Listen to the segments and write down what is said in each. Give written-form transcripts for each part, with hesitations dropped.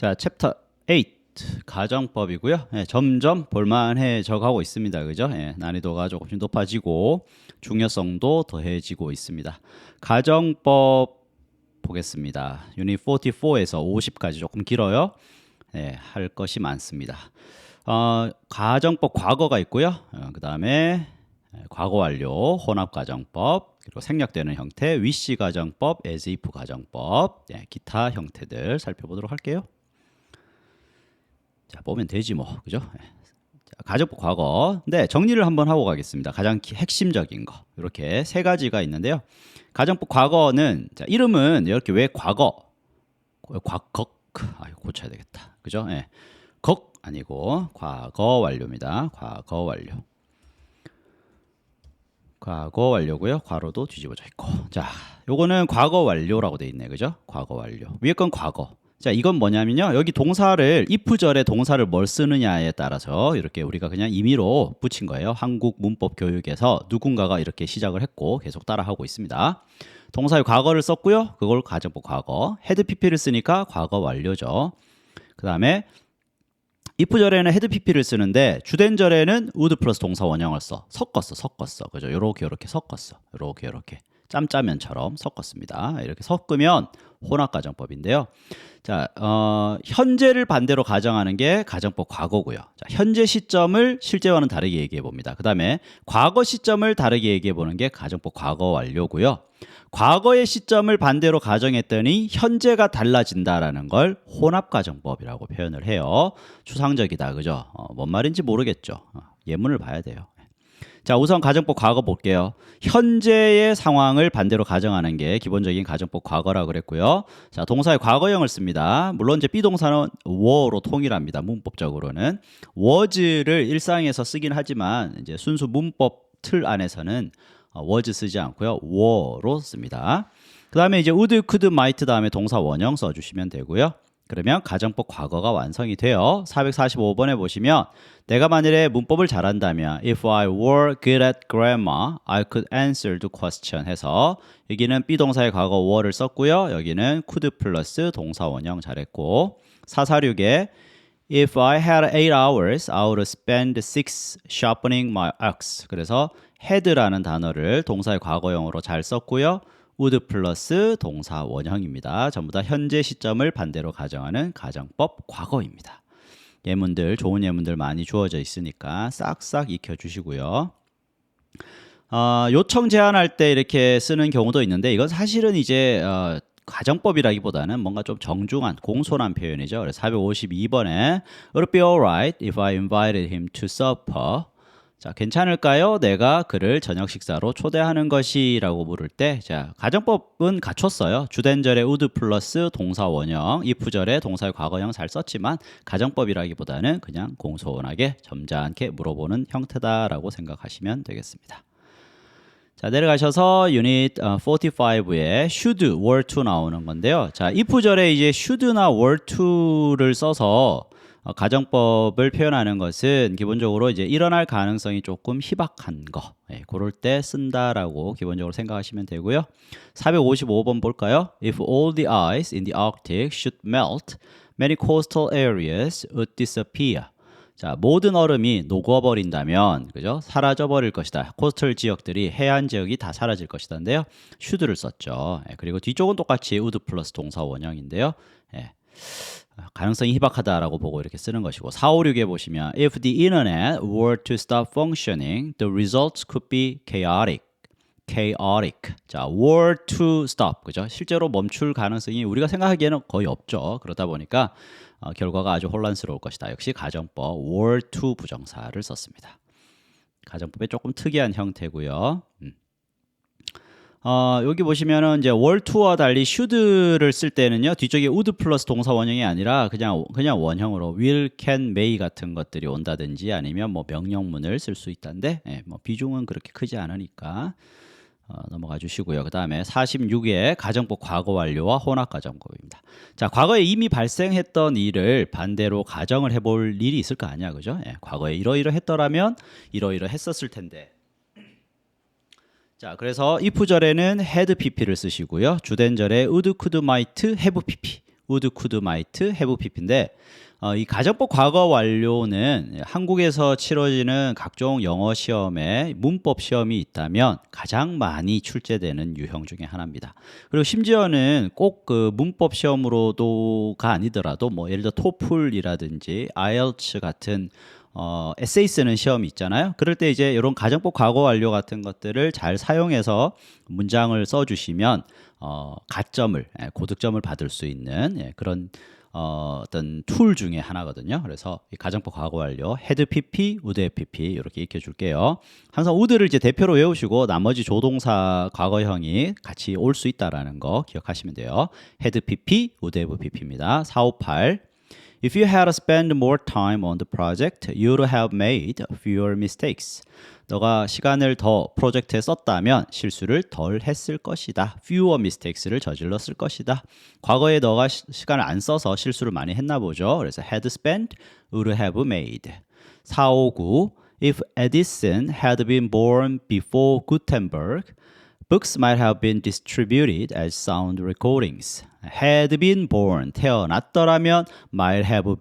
자, 챕터 8 가정법이고요. 예, 점점 볼만해져 가고 있습니다. 그죠? 예, 난이도가 조금씩 높아지고 중요성도 더해지고 있습니다. 가정법 보겠습니다. 유닛 44에서 50까지 조금 길어요. 예, 할 것이 많습니다. 가정법 과거가 있고요. 그 다음에 과거 완료, 혼합 가정법, 그리고 생략되는 형태, 위시 가정법, as if 가정법, 기타 형태들 살펴보도록 할게요. 자, 보면 되지 뭐, 그죠? 자, 가정법 과거. 네, 정리를 한번 하고 가겠습니다. 가장 핵심적인 거 이렇게 세 가지가 있는데요. 가정법 과거는 자, 이름은 이렇게 왜 과거, 고쳐야 되겠다, 그죠? 예, 거 아니고 과거 완료입니다. 과거 완료. 과거 완료고요. 괄호도 뒤집어져 있고. 자, 요거는 과거 완료라고 돼 있네, 그죠? 과거 완료. 위에 건 과거. 자, 이건 뭐냐면요. 여기 동사를 if절에 동사를 뭘 쓰느냐에 따라서 이렇게 우리가 그냥 임의로 붙인 거예요. 한국 문법 교육에서 누군가가 이렇게 시작을 했고 계속 따라하고 있습니다. 동사의 과거를 썼고요. 그걸 가정법 과거. had pp를 쓰니까 과거 완료죠. 그다음에 if절에는 had pp를 쓰는데 주된절에는 would 플러스 동사 원형을 써. 섞었어. 그죠? 요렇게 섞었어. 요렇게 짬짜면처럼 섞었습니다. 이렇게 섞으면 혼합가정법인데요. 자, 현재를 반대로 가정하는 게 가정법 과거고요. 자, 현재 시점을 실제와는 다르게 얘기해 봅니다. 그 다음에 과거 시점을 다르게 얘기해 보는 게 가정법 과거 완료고요. 과거의 시점을 반대로 가정했더니 현재가 달라진다라는 걸 혼합가정법이라고 표현을 해요. 추상적이다, 그죠? 뭔 말인지 모르겠죠. 예문을 봐야 돼요. 자, 우선 가정법 과거 볼게요. 현재의 상황을 반대로 가정하는 게 기본적인 가정법 과거라고 그랬고요. 자, 동사의 과거형을 씁니다. 물론 이제 비동사는 were로 통일합니다. 문법적으로는 was를 일상에서 쓰긴 하지만 이제 순수 문법 틀 안에서는 was 쓰지 않고요. were로 씁니다. 그 다음에 이제 would, could, might 다음에 동사 원형 써주시면 되고요. 그러면 가정법 과거가 완성이 돼요. 445번에 보시면 내가 만일에 문법을 잘한다면 If I were good at grammar, I could answer the question 해서 여기는 비동사의 과거 were를 썼고요. 여기는 could 플러스 동사 원형 잘했고 446에 If I had 8 hours, I would spend 6 sharpening my axe. 그래서 had라는 단어를 동사의 과거형으로 잘 썼고요. would 플러스 동사 원형입니다. 전부 다 현재 시점을 반대로 가정하는 가정법 과거입니다. 예문들, 좋은 예문들 많이 주어져 있으니까 싹싹 익혀주시고요. 요청 제안할 때 이렇게 쓰는 경우도 있는데 이건 사실은 이제 가정법이라기보다는 뭔가 좀 정중한 공손한 표현이죠. 그래서 452번에 Would it be alright if I invited him to supper? 자, 괜찮을까요? 내가 그를 저녁 식사로 초대하는 것이라고 물을 때, 자, 가정법은 갖췄어요. 주된절에 would 플러스 동사 원형, if절에 동사의 과거형 잘 썼지만 가정법이라기보다는 그냥 공손하게 점잖게 물어보는 형태다라고 생각하시면 되겠습니다. 자, 내려가셔서 유닛 45에 should, were to 나오는 건데요. 자, if절에 이제 should나 were to를 써서 가정법을 표현하는 것은 기본적으로 이제 일어날 가능성이 조금 희박한 거, 그럴 때 쓴다라고 기본적으로 생각하시면 되고요. 455번 볼까요? If all the ice in the Arctic should melt, many coastal areas would disappear. 자, 모든 얼음이 녹아버린다면, 그죠? 사라져버릴 것이다. 코스털 지역들이 해안 지역이 다 사라질 것이다인데요. should를 썼죠. 그리고 뒤쪽은 똑같이 would 플러스 동사 원형인데요. 가능성이 희박하다라고 보고 이렇게 쓰는 것이고 456에 보시면 If the internet were to stop functioning, the results could be chaotic. 자, were to stop. 그죠? 실제로 멈출 가능성이 우리가 생각하기에는 거의 없죠. 그러다 보니까 결과가 아주 혼란스러울 것이다. 역시 가정법 were to 부정사를 썼습니다. 가정법의 조금 특이한 형태고요. 여기 보시면은 이제 were to와 달리 should를 쓸 때는요 뒤쪽에 would 플러스 동사 원형이 아니라 그냥 원형으로 will, can, may 같은 것들이 온다든지 아니면 뭐 명령문을 쓸 수 있다는데 뭐 비중은 그렇게 크지 않으니까 넘어가 주시고요. 그 다음에 46에 가정법 과거 완료와 혼합 가정법입니다. 자, 과거에 이미 발생했던 일을 반대로 가정을 해볼 일이 있을 거 아니야, 그죠? 과거에 이러이러했더라면 이러이러했었을 텐데. 자, 그래서 if절에는 had pp를 쓰시고요. 주된절에 would, could, might, have pp. would, could, might, have, pp인데 이 가정법 과거 완료는 한국에서 치러지는 각종 영어 시험에 문법 시험이 있다면 가장 많이 출제되는 유형 중에 하나입니다. 그리고 심지어는 꼭 그 문법 시험으로도가 아니더라도 뭐 예를 들어 토플이라든지 IELTS 같은 에세이 쓰는 시험이 있잖아요. 그럴 때 이제 이런 가정법 과거 완료 같은 것들을 잘 사용해서 문장을 써주시면 가점을 고득점을 받을 수 있는 그런 어떤 툴 중에 하나거든요. 그래서 이 가정법 과거 완료, had pp, would have pp 이렇게 익혀줄게요. 항상 would를 이제 대표로 외우시고 나머지 조동사 과거형이 같이 올 수 있다라는 거 기억하시면 돼요. had pp, would have pp입니다. 458. If you had spent more time on the project, you'd have made fewer mistakes. 너가 시간을 더 프로젝트에 썼다면 실수를 덜 했을 것이다. fewer mistakes를 저질렀을 것이다. 과거에 너가 시간을 안 써서 실수를 많이 했나 보죠. 그래서 had spent, would have made. 459. If Edison had been born before Gutenberg, books might have been distributed as sound recordings. had been born, 태어났더라면 might have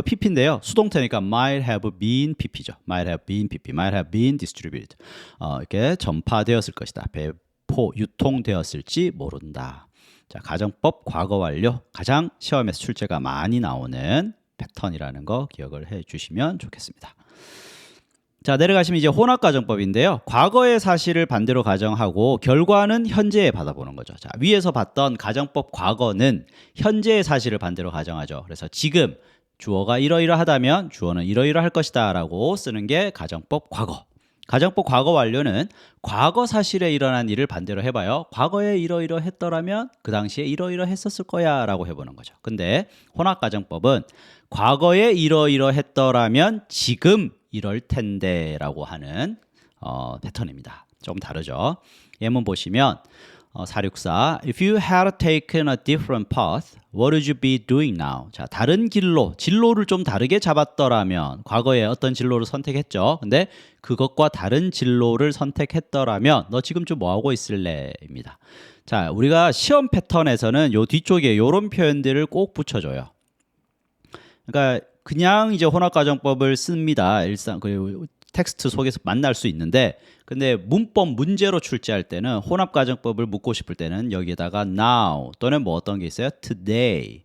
pp인데요. 수동태니까 might have been pp죠. might have been pp, might have been distributed. 이렇게 전파되었을 것이다. 배포, 유통되었을지 모른다. 자, 가정법 과거 완료. 가장 시험에서 출제가 많이 나오는 패턴이라는 거 기억을 해 주시면 좋겠습니다. 자, 내려가시면 이제 혼합가정법인데요. 과거의 사실을 반대로 가정하고 결과는 현재에 받아보는 거죠. 자, 위에서 봤던 가정법 과거는 현재의 사실을 반대로 가정하죠. 그래서 지금 주어가 이러이러하다면 주어는 이러이러할 것이다 라고 쓰는 게 가정법 과거. 가정법 과거 완료는 과거 사실에 일어난 일을 반대로 해봐요. 과거에 이러이러했더라면 그 당시에 이러이러했었을 거야 라고 해보는 거죠. 근데 혼합가정법은 과거에 이러이러했더라면 지금 이럴 텐데 라고 하는 패턴입니다. 조금 다르죠. 예문 보시면 464 If you had taken a different path, what would you be doing now? 자, 다른 진로를 좀 다르게 잡았더라면 과거에 어떤 진로를 선택했죠. 근데 그것과 다른 진로를 선택했더라면 너 지금 좀 뭐 하고 있을래? 입니다. 자, 우리가 시험 패턴에서는 요 뒤쪽에 요런 표현들을 꼭 붙여줘요. 그러니까 그냥 이제 혼합가정법을 씁니다. 일상 그리고 텍스트 속에서 만날 수 있는데, 근데 문법 문제로 출제할 때는 혼합가정법을 묻고 싶을 때는 여기에다가 now 또는 뭐 어떤 게 있어요? today,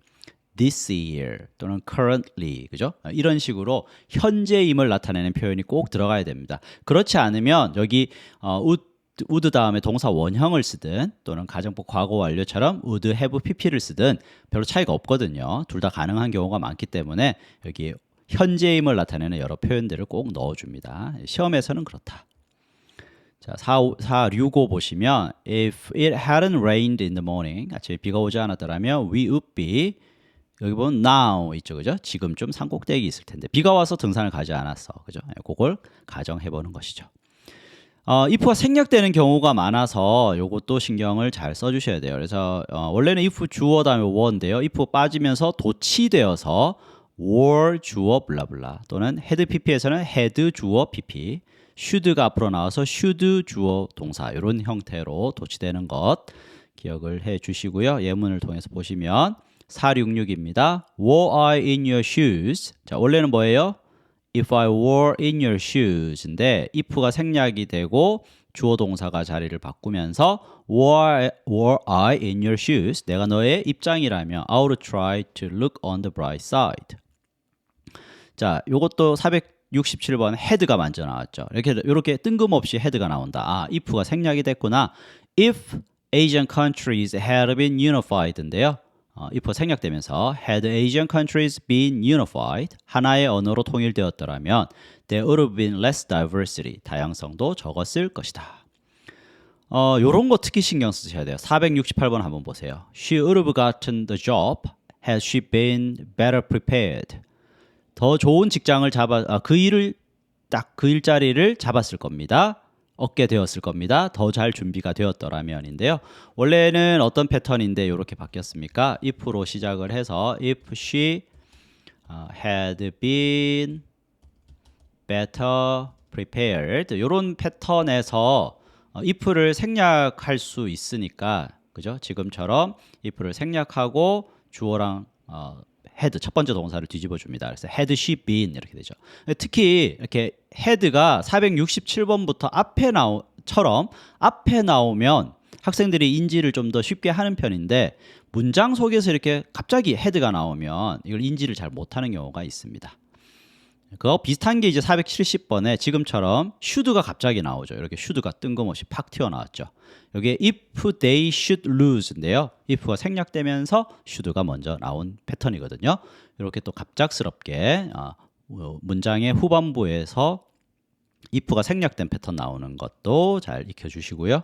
this year 또는 currently, 그죠? 이런 식으로 현재임을 나타내는 표현이 꼭 들어가야 됩니다. 그렇지 않으면 여기 would 다음에 동사 원형을 쓰든 또는 가정법 과거 완료처럼 would have pp를 쓰든 별로 차이가 없거든요. 둘 다 가능한 경우가 많기 때문에 여기 현재임을 나타내는 여러 표현들을 꼭 넣어줍니다. 시험에서는 그렇다. 자, 465 보시면 if it hadn't rained in the morning, 아침에 비가 오지 않았더라면 we would be, 여기 보면 now 있죠, 그죠? 지금쯤 산 꼭대기 있을 텐데 비가 와서 등산을 가지 않았어, 그죠? 그걸 가정해 보는 것이죠. if가 생략되는 경우가 많아서 요것도 신경을 잘 써주셔야 돼요. 그래서 원래는 if 주어 다음에 were인데요. if 빠지면서 도치되어서 were 주어 블라블라 또는 had pp에서는 had 주어 pp, should가 앞으로 나와서 should 주어 동사 이런 형태로 도치되는 것 기억을 해 주시고요. 예문을 통해서 보시면 466입니다. Were I in your shoes? 자, 원래는 뭐예요? If I were in your shoes인데 if가 생략이 되고 주어 동사가 자리를 바꾸면서 were I in your shoes? 내가 너의 입장이라면 I would try to look on the bright side. 자, 요것도 467번 헤드가 먼저 나왔죠. 이렇게 뜬금없이 헤드가 나온다. 아, if가 생략이 됐구나. If Asian countries had been unified인데요. if 생략되면서 had Asian countries been unified, 하나의 언어로 통일되었더라면 there would have been less diversity, 다양성도 적었을 것이다. 요런 거 특히 신경 쓰셔야 돼요. 468번 한번 보세요. She would have gotten the job had she been better prepared. 더 좋은 직장을 그 일자리를 잡았을 겁니다. 얻게 되었을 겁니다. 더 잘 준비가 되었더라면인데요. 원래는 어떤 패턴인데 이렇게 바뀌었습니까? if로 시작을 해서 if she had been better prepared 이런 패턴에서 if를 생략할 수 있으니까 그죠? 지금처럼 if를 생략하고 주어랑 had 첫 번째 동사를 뒤집어 줍니다. 그래서 had she been 이렇게 되죠. 특히 이렇게 had가 467번부터 앞에 나오면 학생들이 인지를 좀 더 쉽게 하는 편인데 문장 속에서 이렇게 갑자기 had가 나오면 이걸 인지를 잘 못하는 경우가 있습니다. 그거 비슷한 게 이제 470번에 지금처럼 should가 갑자기 나오죠. 이렇게 should가 뜬금없이 팍 튀어나왔죠. 여기에 if they should lose인데요. if가 생략되면서 should가 먼저 나온 패턴이거든요. 이렇게 또 갑작스럽게 문장의 후반부에서 if가 생략된 패턴 나오는 것도 잘 익혀주시고요.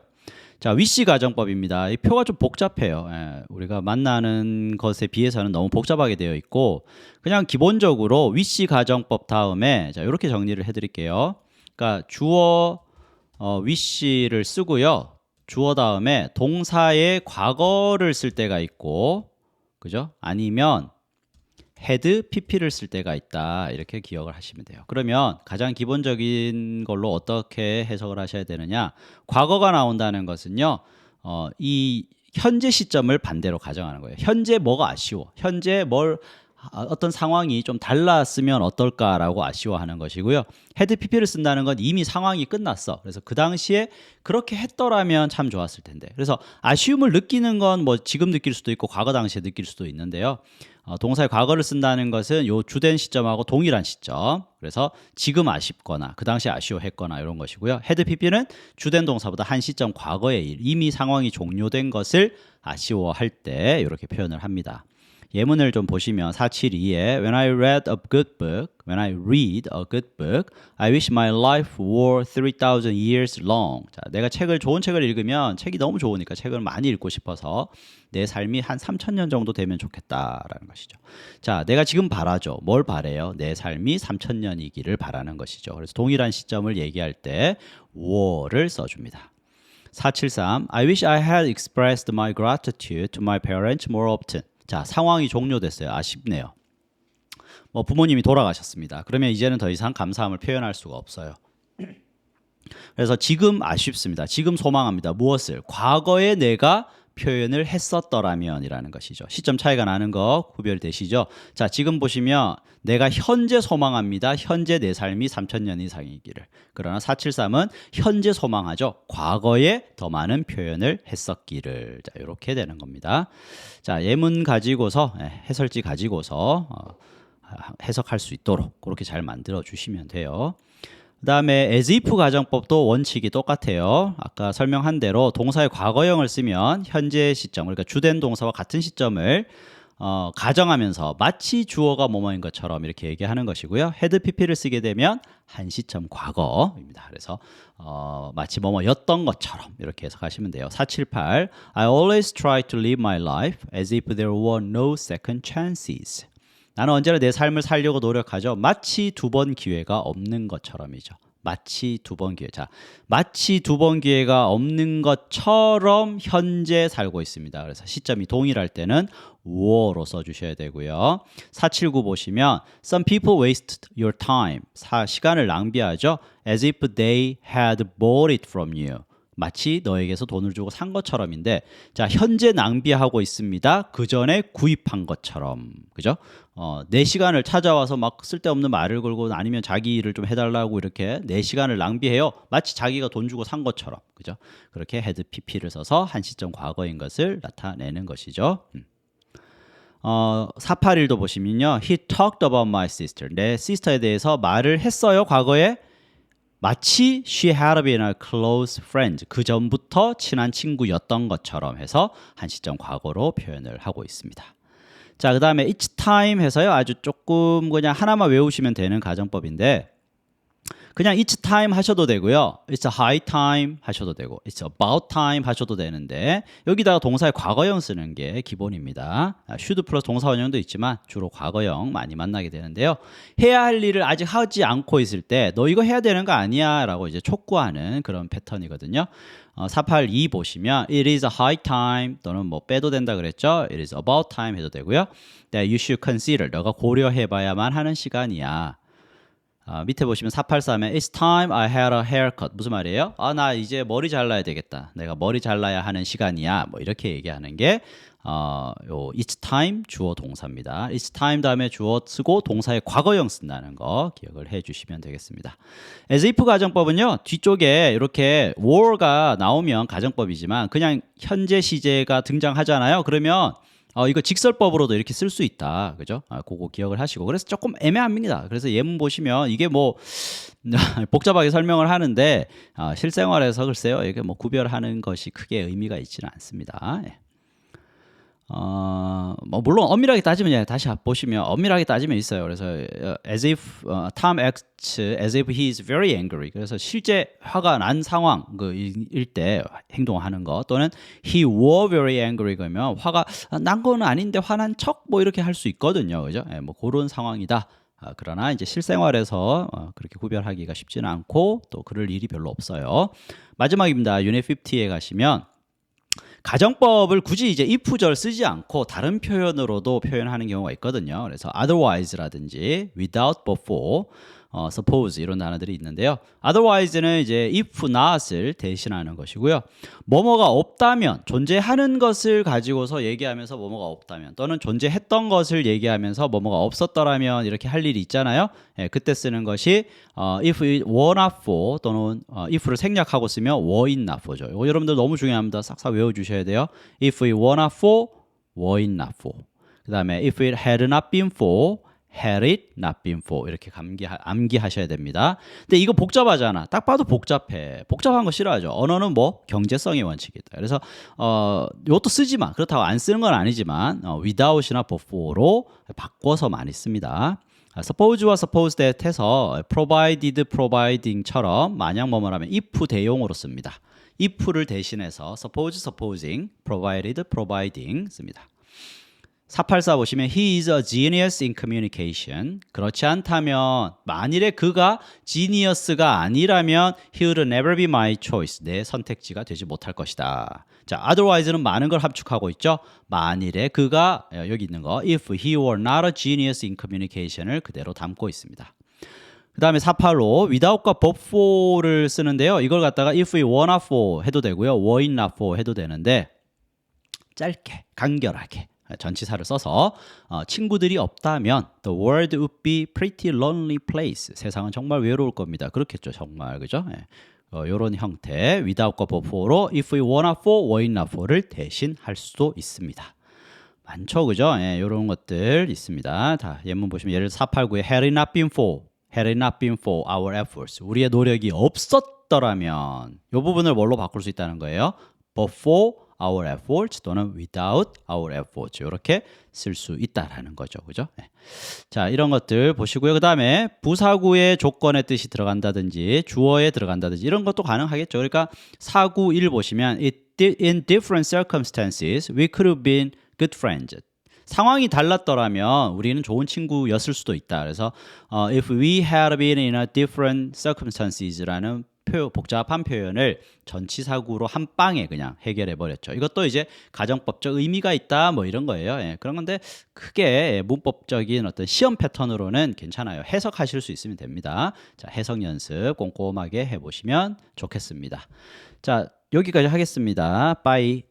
자, 위시 가정법입니다. 이 표가 좀 복잡해요. 우리가 만나는 것에 비해서는 너무 복잡하게 되어 있고 그냥 기본적으로 위시 가정법 다음에 자, 이렇게 정리를 해드릴게요. 그러니까 주어 위시를 쓰고요. 주어 다음에 동사의 과거를 쓸 때가 있고, 그죠? 아니면 had pp를 쓸 때가 있다. 이렇게 기억을 하시면 돼요. 그러면 가장 기본적인 걸로 어떻게 해석을 하셔야 되느냐? 과거가 나온다는 것은요. 이 현재 시점을 반대로 가정하는 거예요. 현재 뭐가 아쉬워? 현재 어떤 상황이 좀 달랐으면 어떨까라고 아쉬워하는 것이고요. had pp를 쓴다는 건 이미 상황이 끝났어. 그래서 그 당시에 그렇게 했더라면 참 좋았을 텐데. 그래서 아쉬움을 느끼는 건 뭐 지금 느낄 수도 있고 과거 당시에 느낄 수도 있는데요. 동사의 과거를 쓴다는 것은 요 주된 시점하고 동일한 시점. 그래서 지금 아쉽거나 그 당시 아쉬워했거나 이런 것이고요. had pp는 주된 동사보다 한 시점 과거의 일, 이미 상황이 종료된 것을 아쉬워할 때 이렇게 표현을 합니다. 예문을 좀 보시면 472에 When I read a good book, when I read a good book, I wish my life were 3,000 years long. 자, 내가 좋은 책을 읽으면 책이 너무 좋으니까 책을 많이 읽고 싶어서 내 삶이 한 3,000년 정도 되면 좋겠다라는 것이죠. 자, 내가 지금 바라죠. 뭘 바래요? 내 삶이 3,000년이기를 바라는 것이죠. 그래서 동일한 시점을 얘기할 때 were를 써줍니다. 473 I wish I had expressed my gratitude to my parents more often. 자, 상황이 종료됐어요. 아쉽네요. 뭐 부모님이 돌아가셨습니다. 그러면 이제는 더 이상 감사함을 표현할 수가 없어요. 그래서 지금 아쉽습니다. 지금 소망합니다. 무엇을? 과거에 내가 표현을 했었더라면이라는 것이죠. 시점 차이가 나는 거 구별되시죠? 자, 지금 보시면 내가 현재 소망합니다. 현재 내 삶이 3,000년 이상이기를. 그러나 473은 현재 소망하죠. 과거에 더 많은 표현을 했었기를. 자, 이렇게 되는 겁니다. 자, 예문 가지고서 해설지 가지고서 해석할 수 있도록 그렇게 잘 만들어 주시면 돼요. 그 다음에 as if 가정법도 원칙이 똑같아요. 아까 설명한 대로 동사의 과거형을 쓰면 현재 시점, 그러니까 주된 동사와 같은 시점을 가정하면서 마치 주어가 뭐뭐인 것처럼 이렇게 얘기하는 것이고요. had pp를 쓰게 되면 한 시점 과거입니다. 그래서 마치 뭐뭐였던 것처럼 이렇게 해석하시면 돼요. 478 I always try to live my life as if there were no second chances. 나는 언제나 내 삶을 살려고 노력하죠. 마치 두 번 기회가 없는 것처럼이죠. 마치 두 번 기회. 자, 마치 두 번 기회가 없는 것처럼 현재 살고 있습니다. 그래서 시점이 동일할 때는 were로 써주셔야 되고요. 479 보시면 Some people waste your time. 시간을 낭비하죠. As if they had bought it from you. 마치 너에게서 돈을 주고 산 것처럼인데, 자, 현재 낭비하고 있습니다. 그 전에 구입한 것처럼, 그죠? 내 시간을 찾아와서 막 쓸데없는 말을 걸고 아니면 자기 일을 좀 해달라고 이렇게 내 시간을 낭비해요. 마치 자기가 돈 주고 산 것처럼, 그죠? 그렇게 had pp를 써서 한 시점 과거인 것을 나타내는 것이죠. 481도 보시면요, He talked about my sister. 내 시스터에 대해서 말을 했어요. 과거에. 마치 she had been a close friend. 그 전부터 친한 친구였던 것처럼 해서 한 시점 과거로 표현을 하고 있습니다. 자, 그 다음에 each time 해서요. 아주 조금 그냥 하나만 외우시면 되는 가정법인데 그냥 each time 하셔도 되고요. It's a high time 하셔도 되고 It's about time 하셔도 되는데 여기다가 동사의 과거형 쓰는 게 기본입니다. should 플러스 동사 원형도 있지만 주로 과거형 많이 만나게 되는데요. 해야 할 일을 아직 하지 않고 있을 때 너 이거 해야 되는 거 아니야 라고 이제 촉구하는 그런 패턴이거든요. 482 보시면 It is a high time 또는 뭐 빼도 된다 그랬죠. It is about time 해도 되고요. That you should consider 너가 고려해봐야만 하는 시간이야. 밑에 보시면 483에 It's time I had a haircut. 무슨 말이에요? 나 이제 머리 잘라야 되겠다. 내가 머리 잘라야 하는 시간이야. 뭐 이렇게 얘기하는 게 요 It's time 주어 동사입니다. It's time 다음에 주어 쓰고 동사의 과거형 쓴다는 거 기억을 해 주시면 되겠습니다. as if 가정법은요. 뒤쪽에 이렇게 were가 나오면 가정법이지만 그냥 현재 시제가 등장하잖아요. 그러면 이거 직설법으로도 이렇게 쓸 수 있다. 그죠? 그거 기억을 하시고. 그래서 조금 애매합니다. 그래서 예문 보시면 이게 뭐 복잡하게 설명을 하는데 실생활에서 글쎄요. 이게 뭐 구별하는 것이 크게 의미가 있지는 않습니다. 예. 뭐 물론 엄밀하게 따지면 다시 보시면 엄밀하게 따지면 있어요. 그래서 as if Tom acts as if he is very angry. 그래서 실제 화가 난 상황 일 때 행동하는 거 또는 he were very angry 그러면 화가 난 거는 아닌데 화난 척 뭐 이렇게 할 수 있거든요. 그죠? 예, 뭐 그런 상황이다. 그러나 이제 실생활에서 그렇게 구별하기가 쉽지는 않고 또 그럴 일이 별로 없어요. 마지막입니다. 유닛 50에 가시면 가정법을 굳이 이제 if절 쓰지 않고 다른 표현으로도 표현하는 경우가 있거든요. 그래서 otherwise라든지 without, but for, suppose 이런 단어들이 있는데요. otherwise는 이제 if not을 대신하는 것이고요. 뭐뭐가 없다면 존재하는 것을 가지고서 얘기하면서 뭐뭐가 없다면 또는 존재했던 것을 얘기하면서 뭐뭐가 없었더라면 이렇게 할 일이 있잖아요. 예, 그때 쓰는 것이 if it were not for 또는 if를 생략하고 쓰면 were it not for죠. 이거 여러분들 너무 중요합니다. 싹싹 외워주셔야 돼요. if it were not for, were it not for. 그 다음에 if it had not been for, had it not been for 이렇게 암기하셔야 됩니다. 근데 이거 복잡하잖아. 딱 봐도 복잡해. 복잡한 거 싫어하죠. 언어는 뭐 경제성의 원칙이다. 그래서 이것도 쓰지만 그렇다고 안 쓰는 건 아니지만 without이나 before로 바꿔서 많이 씁니다. suppose와 suppose that 해서 provided, providing처럼 만약 뭐뭐라면 if 대용으로 씁니다. if를 대신해서 suppose, supposing, provided, providing 씁니다. 484 보시면 he is a genius in communication. 그렇지 않다면 만일에 그가 genius가 아니라면 he would never be my choice. 내 선택지가 되지 못할 것이다. 자, otherwise는 많은 걸 합축하고 있죠. 만일에 그가 여기 있는 거 if he were not a genius in communication을 그대로 담고 있습니다. 그 다음에 485 without과 but for를 쓰는데요. 이걸 갖다가 if we were not for 해도 되고요. were it not for 해도 되는데 짧게 간결하게 전치사를 써서 친구들이 없다면 the world would be pretty lonely place. 세상은 정말 외로울 겁니다. 그렇겠죠. 정말 그죠? 이런 형태 without과 but for로 if we were not for, were it not for를 대신할 수도 있습니다. 많죠. 그죠? 이런 것들 있습니다. 다 예문 보시면 예를 들어 489에 had it not been for, had it not been for our efforts. 우리의 노력이 없었더라면 이 부분을 뭘로 바꿀 수 있다는 거예요? but for our efforts 또는 without our efforts 이렇게 쓸 수 있다라는 거죠. 그죠? 자, 이런 것들 보시고요. 그 다음에 부사구의 조건의 뜻이 들어간다든지 주어에 들어간다든지 이런 것도 가능하겠죠. 그러니까 491 보시면 in different circumstances we could have been good friends. 상황이 달랐더라면 우리는 좋은 친구였을 수도 있다. 그래서 if we had been in a different circumstances라는 복잡한 표현을 전치사구로 한 방에 그냥 해결해 버렸죠. 이것도 이제 가정법적 의미가 있다 뭐 이런 거예요. 그런 건데 크게 문법적인 어떤 시험 패턴으로는 괜찮아요. 해석하실 수 있으면 됩니다. 자, 해석 연습 꼼꼼하게 해보시면 좋겠습니다. 자, 여기까지 하겠습니다. 빠이.